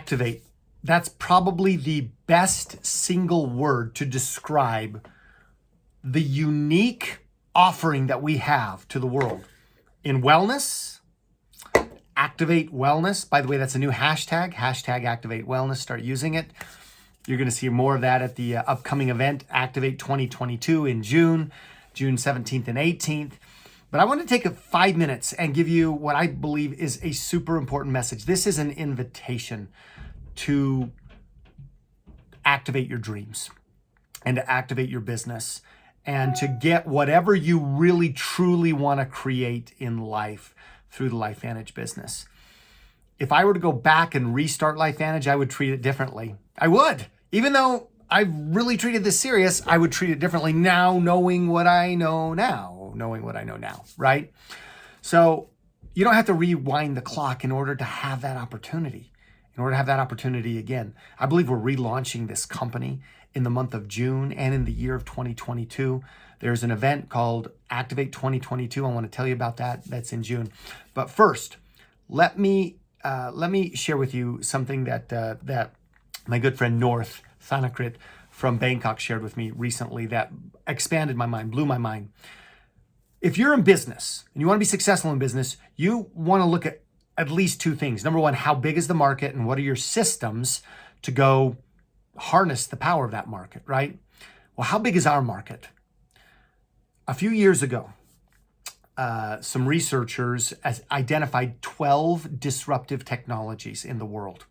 activate. That's probably the best single word to describe the unique offering that we have to the world in wellness. Activate wellness. By the way, that's a new hashtag Activate Wellness. Start using it. You're going to see more of that at the upcoming event, Activate 2022 in June 17th and 18th. But I want to take 5 minutes and give you what I believe is a super important message. This is an invitation to activate your dreams and to activate your business and to get whatever you really truly want to create in life through the LifeVantage business. If I were to go back and restart LifeVantage, I would treat it differently. I would. Even though I really treated this serious, I would treat it differently now, knowing what I know now, right? So you don't have to rewind the clock in order to have that opportunity, again. I believe we're relaunching this company in the month of June and in the year of 2022. There's an event called Activate 2022. I want to tell you about that. That's in June. But first, let me share with you something that my good friend North Thanakrit from Bangkok shared with me recently that expanded my mind, blew my mind. If you're in business and you want to be successful in business, you want to look at least two things. Number one, how big is the market and what are your systems to go harness the power of that market, right? Well, how big is our market? A few years ago, some researchers identified 12 disruptive technologies in the world.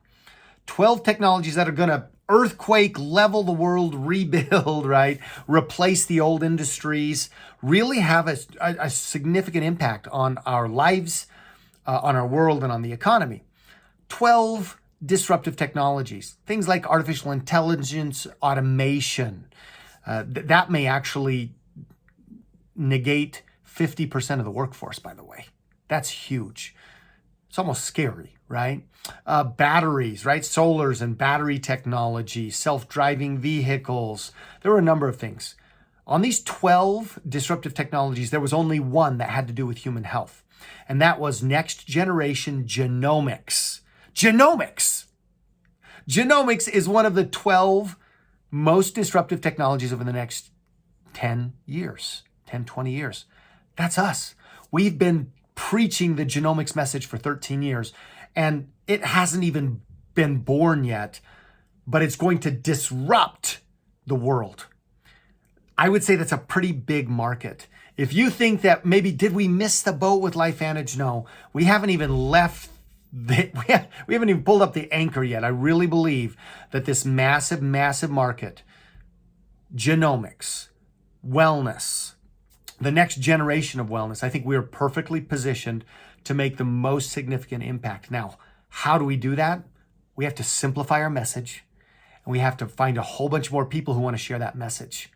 12 technologies that are going to earthquake, level the world, rebuild, right? Replace the old industries, really have a significant impact on our lives, on our world, and on the economy. 12 disruptive technologies, things like artificial intelligence, automation, that may actually negate 50% of the workforce, by the way. That's huge. It's almost scary, right? Batteries, right? Solars and battery technology, self-driving vehicles. There were a number of things. On these 12 disruptive technologies, there was only one that had to do with human health, and that was next generation genomics. Genomics is one of the 12 most disruptive technologies over the next 10 years, 10, 20 years. That's us. We've been preaching the genomics message for 13 years, and it hasn't even been born yet, but it's going to disrupt the world. I would say that's a pretty big market. If you think that maybe, did we miss the boat with LifeVantage? No, we haven't even left. We haven't even pulled up the anchor yet. I really believe that this massive, massive market, genomics, wellness, the next generation of wellness, I think we are perfectly positioned to make the most significant impact. Now, how do we do that? We have to simplify our message, and we have to find a whole bunch more people who want to share that message.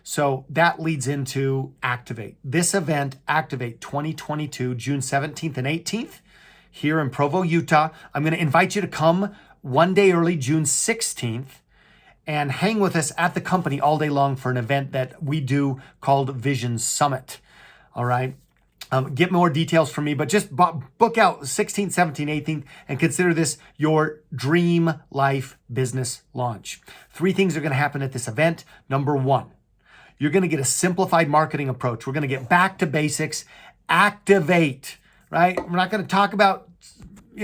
So that leads into Activate. This event, Activate 2022, June 17th and 18th, here in Provo, Utah. I'm going to invite you to come one day early, June 16th, and hang with us at the company all day long for an event that we do called Vision Summit. All right. Get more details from me, but just book out 16th, 17th, 18th, and consider this your dream life business launch. 3 things are going to happen at this event. Number 1, you're going to get a simplified marketing approach. We're going to get back to basics, activate, right? We're not going to talk about,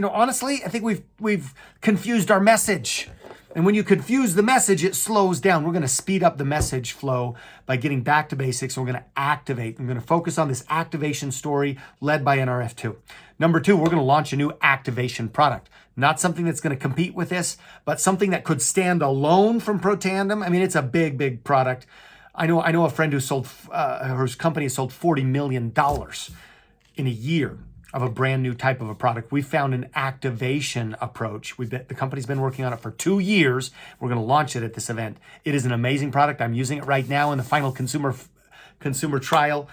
honestly, I think we've confused our message. And when you confuse the message, it slows down. We're going to speed up the message flow by getting back to basics. We're going to activate. I'm going to focus on this activation story led by NRF2. Number 2, we're going to launch a new activation product. Not something that's going to compete with this, but something that could stand alone from Protandem. I mean, it's a big, big product. I know a friend whose company sold $40 million in a year of a brand new type of a product. We found an activation approach. The company's been working on it for 2 years. We're going to launch it at this event. It is an amazing product. I'm using it right now in the final consumer trial.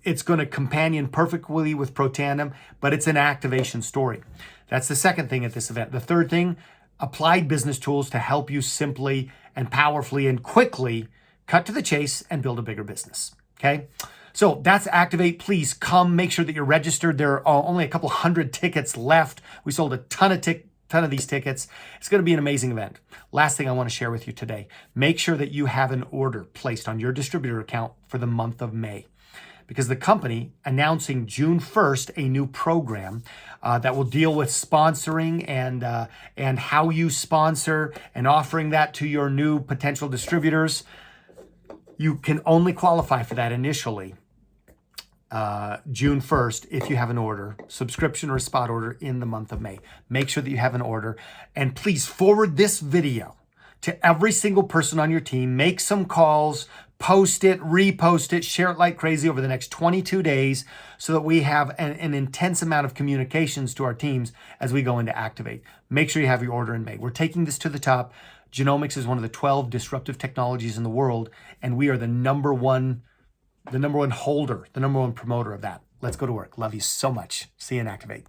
It's going to companion perfectly with Protandem, but it's an activation story. That's the second thing at this event. The third thing, applied business tools to help you simply and powerfully and quickly cut to the chase and build a bigger business. Okay? So that's Activate. Please come. Make sure that you're registered. There are only a couple hundred tickets left. We sold a ton of ton of these tickets. It's going to be an amazing event. Last thing I want to share with you today, make sure that you have an order placed on your distributor account for the month of May, because the company announcing June 1st a new program that will deal with sponsoring and how you sponsor and offering that to your new potential distributors. You can only qualify for that initially June 1st if you have an order, subscription or spot order in the month of May. Make sure that you have an order, and please forward this video to every single person on your team. Make some calls, post it, repost it, share it like crazy over the next 22 days so that we have an intense amount of communications to our teams as we go into Activate. Make sure you have your order in May. We're taking this to the top. Genomics is one of the 12 disruptive technologies in the world, and we are the number one holder, the number one promoter of that. Let's go to work. Love you so much. See you in Activate.